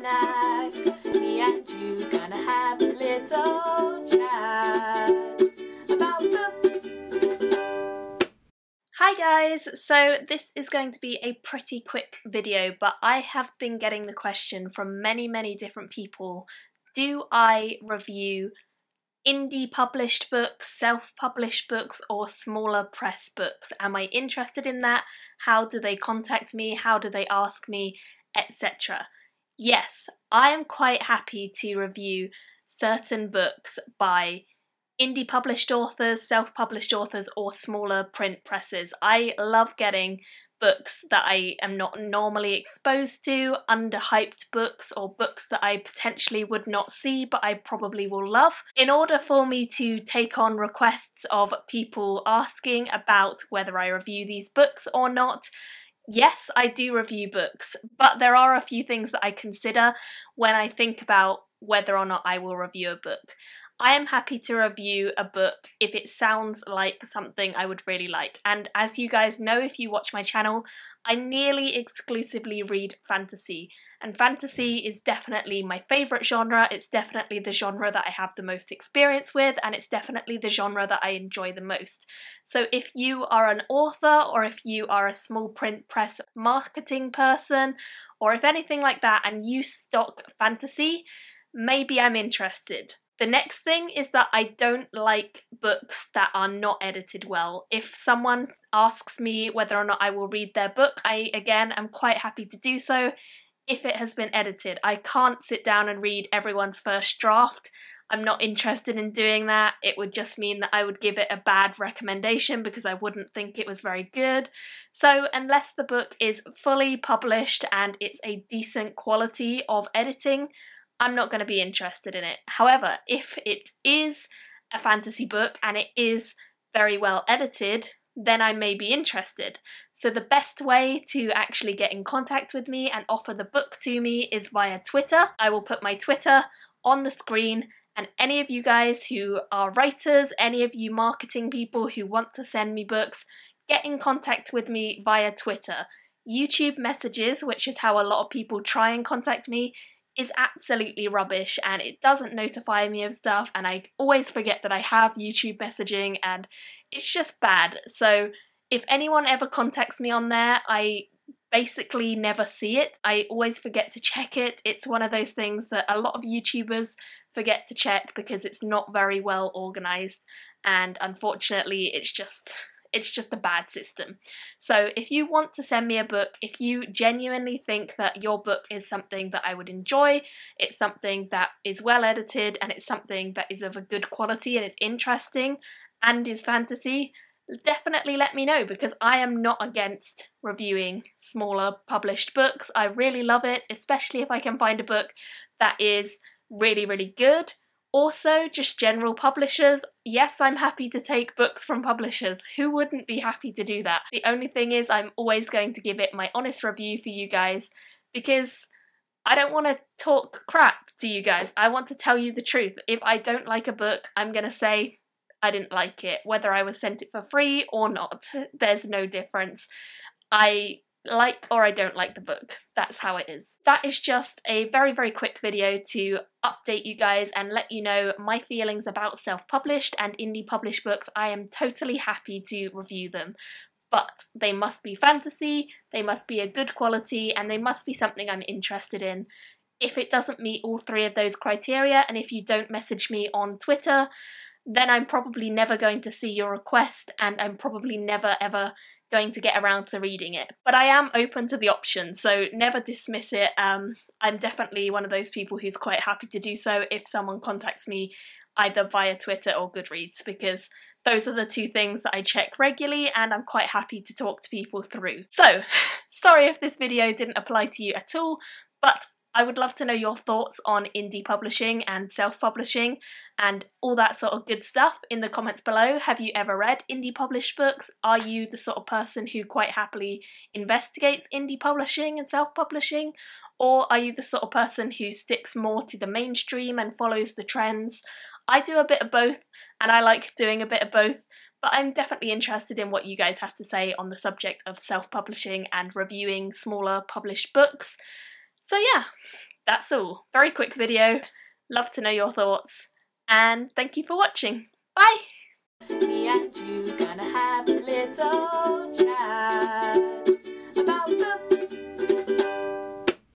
snack. Me and you gonna have a little chat about books. Hi guys, so this is going to be a pretty quick video, but I have been getting the question from many different people, do I review indie published books, self-published books, or smaller press books? Am I interested in that? How do they contact me? How do they ask me? Etc. Yes, I am quite happy to review certain books by indie published authors, self-published authors, or smaller print presses. I love getting books that I am not normally exposed to, underhyped books, or books that I potentially would not see but I probably will love. In order for me to take on requests of people asking about whether I review these books or not, yes, I do review books, but there are a few things that I consider when I think about whether or not I will review a book. I am happy to review a book if it sounds like something I would really like, and as you guys know if you watch my channel, I nearly exclusively read fantasy, and fantasy is definitely my favourite genre. It's definitely the genre that I have the most experience with, and it's definitely the genre that I enjoy the most. So if you are an author, or if you are a small print press marketing person, or if anything like that and you stock fantasy, maybe I'm interested. The next thing is that I don't like books that are not edited well. If someone asks me whether or not I will read their book, I again am quite happy to do so if it has been edited. I can't sit down and read everyone's first draft. I'm not interested in doing that. It would just mean that I would give it a bad recommendation because I wouldn't think it was very good. So unless the book is fully published and it's a decent quality of editing, I'm not going to be interested in it. However, if it is a fantasy book and it is very well edited, then I may be interested. So the best way to actually get in contact with me and offer the book to me is via Twitter. I will put my Twitter on the screen, and any of you guys who are writers, any of you marketing people who want to send me books, get in contact with me via Twitter. YouTube messages, which is how a lot of people try and contact me, is absolutely rubbish, and it doesn't notify me of stuff, and I always forget that I have YouTube messaging, and it's just bad. So if anyone ever contacts me on there, I basically never see it. I always forget to check it. It's one of those things that a lot of YouTubers forget to check because it's not very well organised, and unfortunately it's just a bad system. So if you want to send me a book, if you genuinely think that your book is something that I would enjoy, it's something that is well edited, and it's something that is of a good quality and is interesting and is fantasy, definitely let me know, because I am not against reviewing smaller published books. I really love it, especially if I can find a book that is really good. Also, just general publishers. Yes, I'm happy to take books from publishers. Who wouldn't be happy to do that? The only thing is I'm always going to give it my honest review for you guys, because I don't want to talk crap to you guys. I want to tell you the truth. If I don't like a book, I'm going to say I didn't like it. Whether I was sent it for free or not, there's no difference. I like or I don't like the book. That's how it is. That is just a very quick video to update you guys and let you know my feelings about self-published and indie published books. I am totally happy to review them, but they must be fantasy, they must be a good quality, and they must be something I'm interested in. If it doesn't meet all three of those criteria, and if you don't message me on Twitter, then I'm probably never going to see your request, and I'm probably never ever going to get around to reading it. But I am open to the option, so never dismiss it. I'm definitely one of those people who's quite happy to do so if someone contacts me either via Twitter or Goodreads, because those are the two things that I check regularly and I'm quite happy to talk to people through. So, sorry if this video didn't apply to you at all, but I would love to know your thoughts on indie publishing and self-publishing and all that sort of good stuff in the comments below. Have you ever read indie published books? Are you the sort of person who quite happily investigates indie publishing and self-publishing? Or are you the sort of person who sticks more to the mainstream and follows the trends? I do a bit of both, and I like doing a bit of both, but I'm definitely interested in what you guys have to say on the subject of self-publishing and reviewing smaller published books. So yeah, that's all. Very quick video. Love to know your thoughts. And thank you for watching. Bye! Me and you gonna have a little